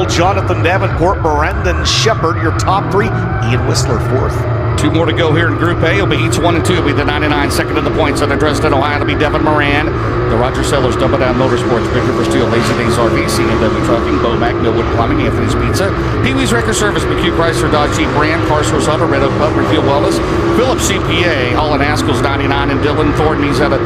O'Neill, Jonathan Davenport, Brandon Shepard, your top three. Ian Whistler, fourth. Two more to go here in Group A. It'll be heats 1 and 2. It'll be the 99 second in the points out of Dresden, Ohio. It'll be Devin Moran. The Roger Sellers, Double Down Motorsports, Big River Steel, Lazy Days RVC, and W Trucking, Bomac, Millwood Plumbing, Anthony's Pizza, Pee-wee's Record Service, McHugh Chrysler, Dodge Jeep Brand, Carsource Auto, Red Oak Pub, Refuel Wellness, Phillips CPA, All in Haskell's 99, and Dylan Thornton. He's at a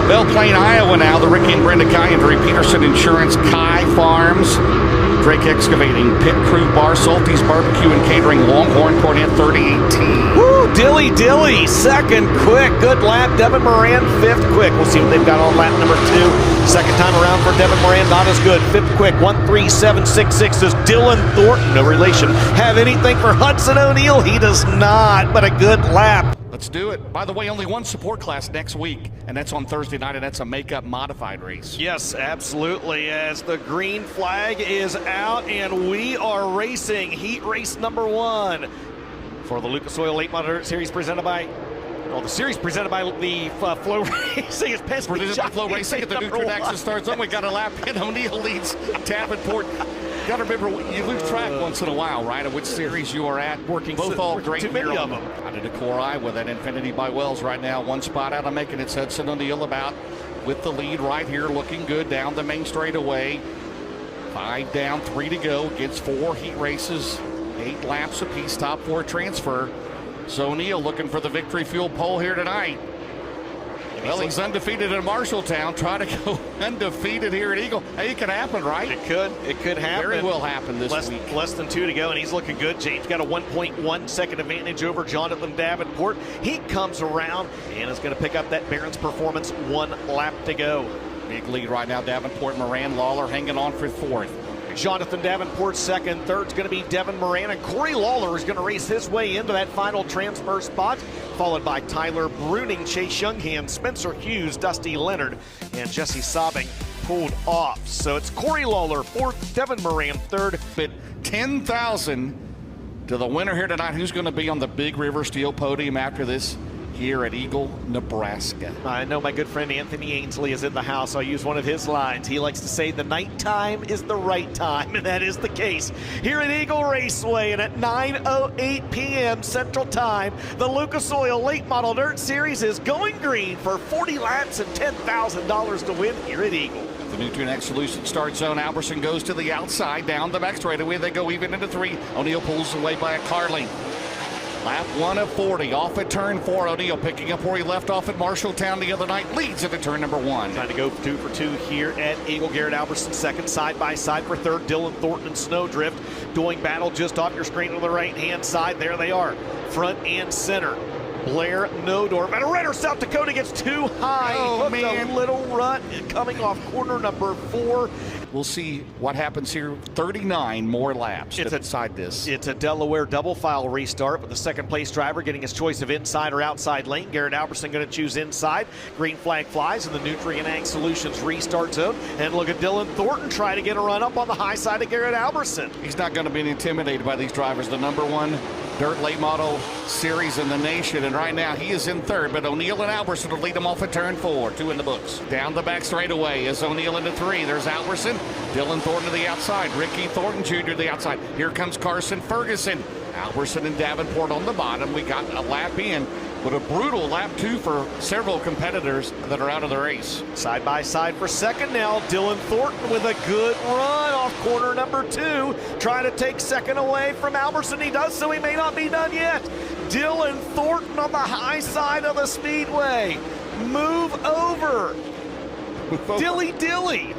Belle Plaine, Iowa now. The Ricky and Brenda Kyandry, Peterson Insurance, Kai Farms, Drake Excavating, Pit Crew Bar, Salty's Barbecue and Catering, Longhorn Cornet 3018. Woo! Dilly, second quick. Good lap. Devin Moran, fifth quick. We'll see what they've got on lap number 2. Second time around for Devin Moran, not as good. Fifth quick, 1:37.66. Does Dylan Thornton, no relation, have anything for Hudson O'Neill? He does not, but a good lap. Let's do it. By the way, only one support class next week, and that's on Thursday night, and that's a makeup modified race. Yes, absolutely, as the green flag is out, and we are racing heat race number 1 for the Lucas Oil Late Model Dirt Series presented by, well, the series presented by the Flow Racing. It's Presented by Flow Racing at the Nutrient Access starts on. We got a lap in. O'Neill leads Davenport. You got to remember, you lose track once in a while, right, of which series you are at. Working both all great too many here of them. Out of Decor Iowa, that Infinity by Wells right now. One spot out of making it. Hudson O'Neill about with the lead right here, looking good down the main straightaway. 5 down, 3 to go. Gets 4 heat races, 8 laps apiece. Top 4 transfer. So O'Neill looking for the victory fuel pole here tonight. Well, he's undefeated in Marshalltown. Try to go undefeated here at Eagle. Hey, it could happen, right? It could happen. Very well happen this week. Less than 2 to go, and he's looking good. James got a 1.1 second advantage over Jonathan Davenport. He comes around and is going to pick up that Barron's Performance. 1 lap to go. Big lead right now. Davenport, Moran, Lawler hanging on for 4th. Jonathan Davenport second. Third's going to be Devin Moran, and Corey Lawler is going to race his way into that final transfer spot, followed by Tyler Bruning, Chase Youngham, Spencer Hughes, Dusty Leonard, and Jesse Sobbing pulled off. So it's Corey Lawler fourth, Devin Moran third. But 10,000 to the winner here tonight. Who's going to be on the Big River Steel podium after this here at Eagle, Nebraska? I know my good friend Anthony Ainsley is in the house. I'll use one of his lines. He likes to say the night time is the right time, and that is the case here at Eagle Raceway. And at 9:08 p.m. Central Time, the Lucas Oil Late Model Dirt Series is going green for 40 laps and $10,000 to win here at Eagle. The Nutrient X Solution start zone. Alberson goes to the outside, down the back straightaway. They go even into 3. O'Neill pulls away by a Carling. Lap 1 of 40, off at turn 4. O'Neill picking up where he left off at Marshalltown the other night, leads into turn number 1. Trying to go 2 for 2 here at Eagle. Garrett Alberson second, side by side for third. Dylan Thornton and Snowdrift doing battle just off your screen on the right-hand side. There they are, front and center. Blair Nodorf and a Redder, South Dakota gets too high. Oh, man. A little rut coming off corner number 4. We'll see what happens here. 39 more laps inside this. It's a Delaware double file restart with the second place driver getting his choice of inside or outside lane. Garrett Alberson going to choose inside. Green flag flies in the Nutrient Ag Solutions restart zone. And look at Dylan Thornton trying to get a run up on the high side of Garrett Alberson. He's not going to be intimidated by these drivers. The number 1 dirt late model series in the nation, and right now he is in third, but O'Neill and Alberson will lead him off at turn 4. 2 in the books. Down the back straightaway is O'Neill into 3. There's Alberson. Dylan Thornton to the outside. Ricky Thornton Jr. to the outside. Here comes Carson Ferguson. Alberson and Davenport on the bottom. We got a lap in, but a brutal lap 2 for several competitors that are out of the race. Side by side for second now. Dylan Thornton with a good run off corner number 2. Trying to take second away from Alberson. He does so. He may not be done yet. Dylan Thornton on the high side of the speedway. Move over. Dilly.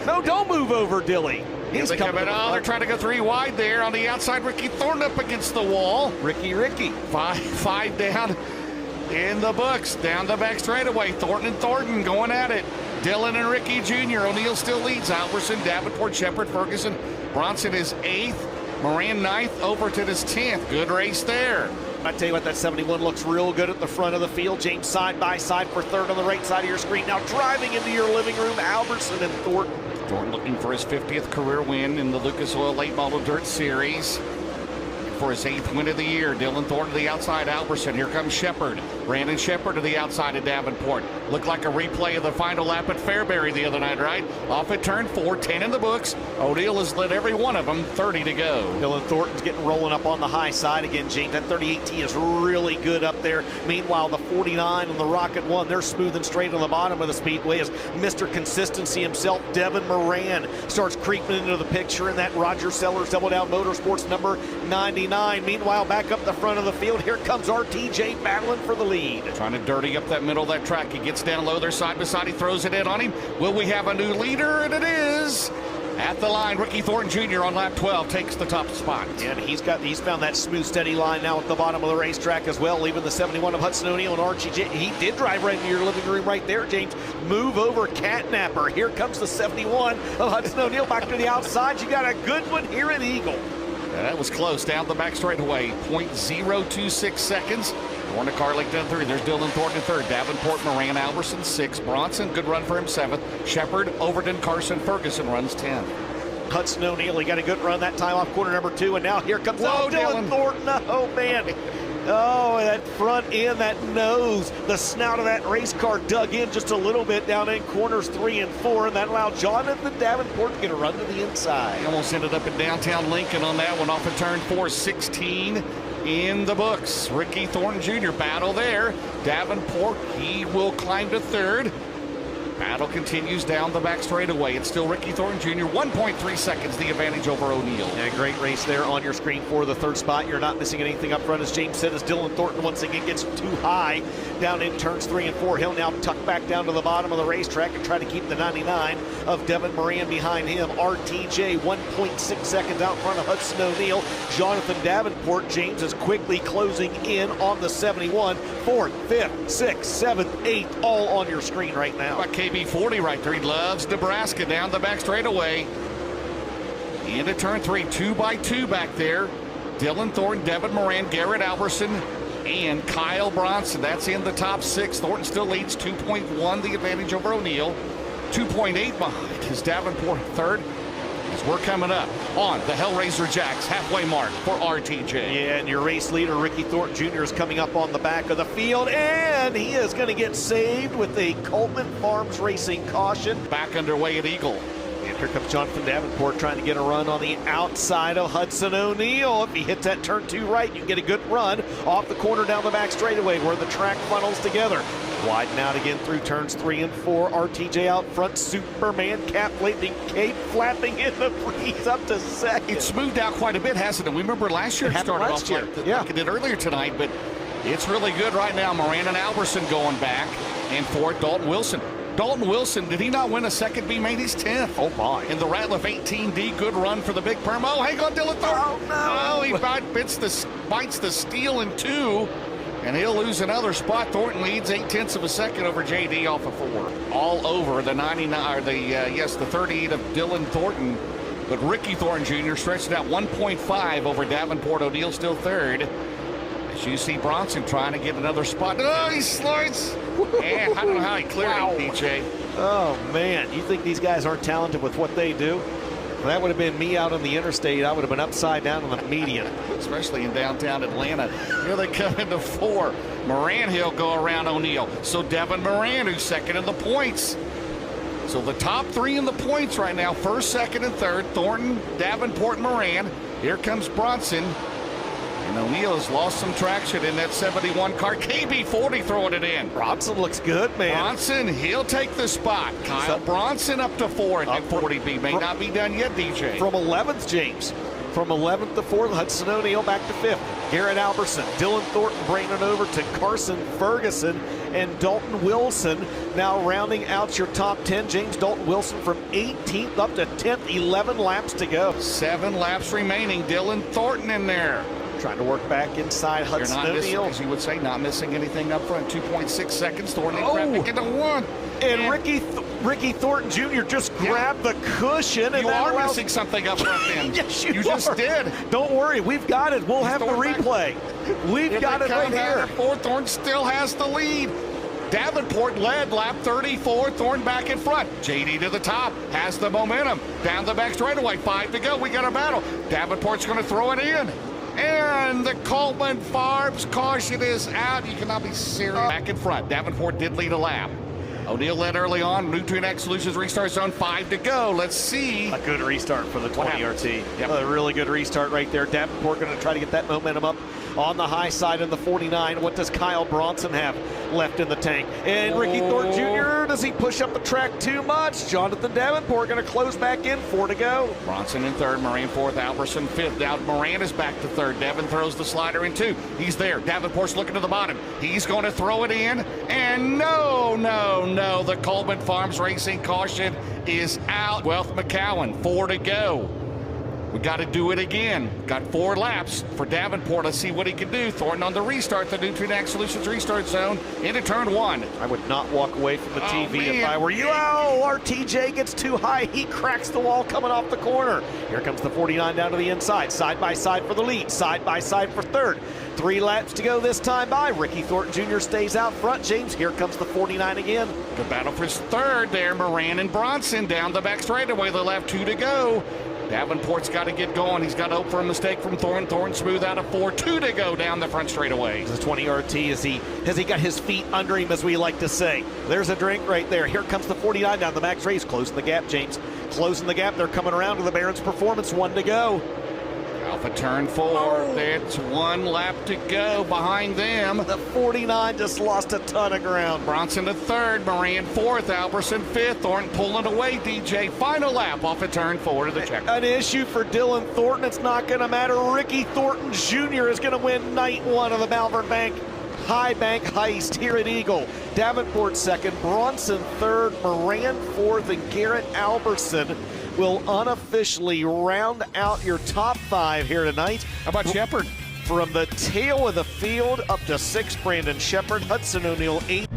No, don't move over, Dilly. He's coming. Oh, they're trying to go 3 wide there on the outside. Ricky Thornton up against the wall. Ricky. 5 down in the books. Down the back straightaway. Thornton and Thornton going at it. Dylan and Ricky Jr. O'Neill still leads. Alberson, Davenport, Shepard, Ferguson. Bronson is 8th. Moran 9th. Overton is 10th. Good race there. I tell you what, that 71 looks real good at the front of the field. James side by side for third on the right side of your screen. Now driving into your living room, Alberson and Thornton. Thornton looking for his 50th career win in the Lucas Oil Late Model Dirt Series. for his 8th win of the year. Dylan Thornton to the outside, Alberson. Here comes Shepard. Brandon Shepard to the outside of Davenport. Looked like a replay of the final lap at Fairbury the other night, right? Off at turn 4, 10 in the books. O'Neill has led every one of them, 30 to go. Dylan Thornton's getting rolling up on the high side again, James. That 38T is really good up there. Meanwhile, the 49 and the Rocket 1, they're smooth and straight on the bottom of the speedway as Mr. Consistency himself, Devin Moran, starts creeping into the picture in that Roger Sellers Double Down Motorsports number 99. Meanwhile, back up the front of the field, here comes RTJ battling for the lead. Trying to dirty up that middle of that track. He gets down low, they're side by side, he throws it in on him. Will we have a new leader? And it is. At the line, Ricky Thornton Jr. on lap 12 takes the top spot. And he's found that smooth, steady line now at the bottom of the racetrack as well, leaving the 71 of Hudson O'Neill and RTJ. He did drive right into your living room right there, James. Move over, catnapper. Here comes the 71 of Hudson O'Neill back to the outside. You got a good one here at Eagle. Yeah, that was close. Down the back straightaway, 0.026 seconds. Warner Carlick down 3. There's Dylan Thornton in 3rd. Davenport, Moran, Alberson 6th. Bronson, good run for him 7th. Shepard, Overton, Carson, Ferguson runs 10th. Hudson O'Neill, he got a good run that time off corner number 2, and now here comes Dylan Thornton. Oh, man. Oh, that front end, that nose, the snout of that race car dug in just a little bit down in corners 3 and 4, and that allowed Jonathan Davenport to get a run to the inside. He almost ended up in downtown Lincoln on that one off of turn 4, 16 in the books. Ricky Thornton Jr. battle there. Davenport, he will climb to 3rd. Battle continues down the back straightaway. It's still Ricky Thornton Jr. 1.3 seconds the advantage over O'Neill. Yeah, great race there on your screen for the 3rd spot. You're not missing anything up front, as James said, as Dylan Thornton once again gets too high down in turns 3 and 4. He'll now tuck back down to the bottom of the racetrack and try to keep the 99 of Devin Moran behind him. RTJ 1.6 seconds out front of Hudson O'Neill. Jonathan Davenport, James, is quickly closing in on the 71. 4th, 5th, 6th, 7th, 8th, all on your screen right now. KB40 right there. He loves Nebraska down the back straightaway. Into turn 3, 2 by 2 back there. Dylan Thornton, Devin Moran, Garrett Alberson, and Kyle Bronson. That's in the top 6. Thornton still leads 2.1 the advantage over O'Neill. 2.8 behind is Davenport 3rd. As we're coming up on the Hellraiser Jacks halfway mark for RTJ. Yeah, and your race leader, Ricky Thornton Jr., is coming up on the back of the field, and he is going to get saved with a Coleman Farms Racing caution. Back underway at Eagle. And here comes Jonathan Davenport trying to get a run on the outside of Hudson O'Neill. If he hits that turn 2 right, you can get a good run off the corner down the back straightaway where the track funnels together. Widen out again through turns 3 and 4. RTJ out front, Superman cap cape flapping in the breeze up to 2nd. It's smoothed out quite a bit, hasn't it? We remember last year it started off like it did earlier tonight, but it's really good right now. Moran and Alberson going back, and 4th, Dalton Wilson. Dalton Wilson, did he not win a second B main? He's 10th. Oh, my. In the Ratliff 18D, good run for the big perm. Oh, hang on, Dylan Thornton. Oh, no. He bites the steel in 2, and he'll lose another spot. Thornton leads 0.8 of a second over JD off of 4. All over the 99, or the 38 of Dylan Thornton. But Ricky Thornton Jr. stretched out 1.5 over Davenport. O'Neill still 3rd. As you see Bronson trying to get another spot. Oh, he slides. And I don't know how he cleared it, DJ. Oh, man. You think these guys aren't talented with what they do? Well, that would have been me out on the interstate. I would have been upside down on the median. Especially in downtown Atlanta. Here they come into 4. Moran, he'll go around O'Neill. So Devin Moran, who's 2nd in the points. So the top 3 in the points right now, 1st, 2nd, and 3rd. Thornton, Davenport, Moran. Here comes Bronson. And O'Neill has lost some traction in that 71 car. KB40 throwing it in. Bronson looks good, man. Bronson, he'll take the spot. Kyle Bronson up to 4th at 40B. May not be done yet, DJ. From 11th, James. From 11th to 4th, Hudson O'Neill back to 5th. Garrett Alberson, Dylan Thornton bringing it over to Carson Ferguson and Dalton Wilson. Now rounding out your top 10, James. Dalton Wilson from 18th up to 10th, 11 laps to go. 7 laps remaining. Dylan Thornton in there. Trying to work back inside Hudson O'Neill. As you would say, not missing anything up front. 2.6 seconds. Thornton traffic into 1. And Ricky Thornton Jr. just grabbed the cushion. And you are missing something up front then. Yes, you just did. Don't worry. We've got it. We'll have the replay. We've got it right here. 4th, Thornton still has the lead. Davenport led lap 34. Thornton back in front. JD to the top. Has the momentum. Down the back straightaway. 5 to go. We got a battle. Davenport's going to throw it in. And the Coleman Farms caution is out. You cannot be serious. Back in front. Davenport did lead a lap. O'Neill led early on. Nutrient X Solutions restart zone, 5 to go. Let's see. A good restart for the 20 RT. Yep. A really good restart right there. Davenport going to try to get that momentum up on the high side in the 49. What does Kyle Bronson have left in the tank? And Ricky Thornton Jr., does he push up the track too much? Jonathan Davenport going to close back in, 4 to go. Bronson in third, Moran fourth, Alberson fifth. Now Moran is back to third. Devin throws the slider in 2. He's there. Davenport's looking to the bottom. He's going to throw it in. And no. The Coleman Farms Racing caution is out. Wealth McCowan, 4 to go. We got to do it again. Got 4 laps for Davenport. Let's see what he can do. Thornton on the restart, the Nutrient Ag Solutions restart zone into turn 1. I would not walk away from the TV if I were you. Oh, RTJ gets too high. He cracks the wall coming off the corner. Here comes the 49 down to the inside. Side by side for the lead. Side by side for third. 3 laps to go this time by. Ricky Thornton Jr. stays out front. James, here comes the 49 again. The battle for third there. Moran and Bronson down the back straightaway. They left 2 to go. Davenport's got to get going. He's got to hope for a mistake from Thornton. Thornton smooth out of 4, 2 to go down the front straightaway. The 20 RT, has he got his feet under him, as we like to say? There's a drink right there. Here comes the 49 down the max race, closing the gap, James. Closing the gap. They're coming around to the Barron's Performance, 1 to go. Alpha turn 4. That's 1 lap to go behind them. The 49 just lost a ton of ground. Bronson to third, Moran fourth, Alberson fifth. Thornton pulling away, DJ. Final lap off of turn 4 to the checker. An issue for Dylan Thornton. It's not going to matter. Ricky Thornton Jr. is going to win night 1 of the Malvern Bank High Bank Heist here at Eagle. Davenport second, Bronson third, Moran fourth, and Garrett Alberson will unofficially round out your top 5 here tonight. How about Shepard? From the tail of the field up to 6, Brandon Shepard, Hudson O'Neill 8.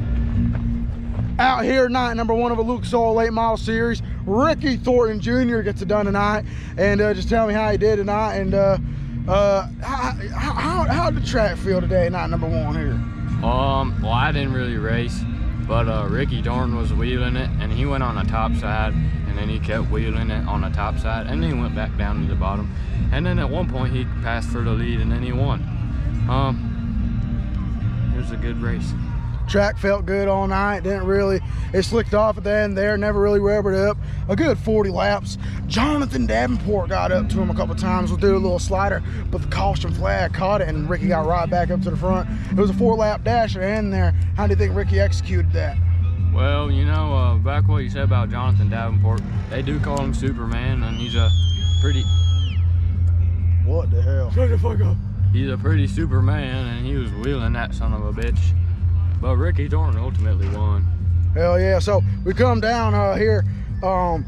Out here tonight, number 1 of a Lucas Oil late model series, Ricky Thornton Jr. gets it done tonight. And just tell me how he did tonight, and how did the track feel today, night number 1 here? Well, I didn't really race, but Ricky Thornton was wheeling it, and he went on the top side, and then he kept wheeling it on the top side, and then he went back down to the bottom. And then at one point he passed for the lead, and then he won. It was a good race. Track felt good all night. It slicked off at the end there, never really rubbered up. A good 40 laps. Jonathan Davenport got up to him a couple times with a little slider, but the caution flag caught it, and Ricky got right back up to the front. It was a 4-lap dash at the end there. How do you think Ricky executed that? Well, you know, back what you said about Jonathan Davenport, they do call him Superman, and he's a pretty... What the hell? Shut the fuck up. He's a pretty Superman, and he was wheeling that son of a bitch. But Ricky Thornton ultimately won. Hell yeah. So we come down here, 4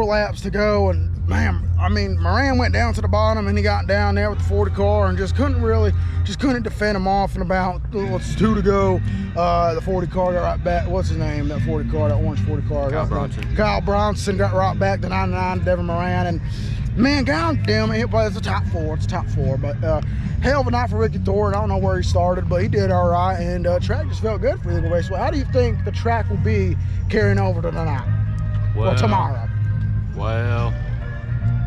laps to go, and man, I mean, Moran went down to the bottom, and he got down there with the 40 car and just couldn't defend him off. And about 2 to go, the 40 car got right back. What's his name? That 40 car, that orange 40 car. Kyle Bronson. Kyle Bronson got right back to 99, Devin Moran, and man, god damn it, but it's a top 4. It's a top 4, but hell of a night for Ricky Thornton. I don't know where he started, but he did all right, and track just felt good for Eagle Raceway. How do you think the track will be carrying over to tonight? Well, tomorrow. Well,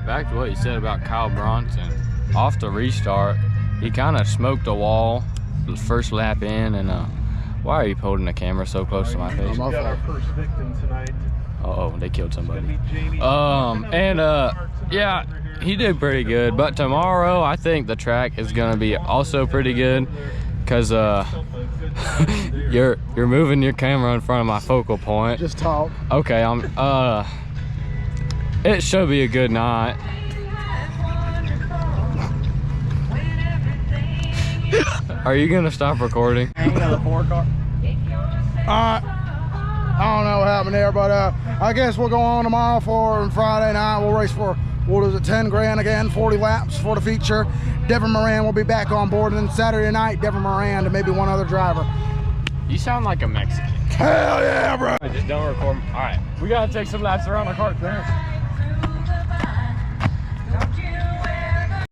back to what you said about Kyle Bronson. Off the restart, he kind of smoked the wall the first lap in, and why are you holding the camera so close to my face? We got our first victim tonight. Uh-oh, they killed somebody. Yeah, he did pretty good, but tomorrow I think the track is gonna be also pretty good, because you're moving your camera in front of my focal point. Just talk. Okay, it should be a good night. Are you gonna stop recording? I don't know what happened there, but I guess we'll go on tomorrow for Friday night. We'll race for, what is it, 10 grand again, 40 laps for the feature. Devin Moran will be back on board, and then Saturday night, Devin Moran and maybe one other driver. You sound like a Mexican. Hell yeah, bro. Just don't record. All right, we gotta take some laps around the cart first.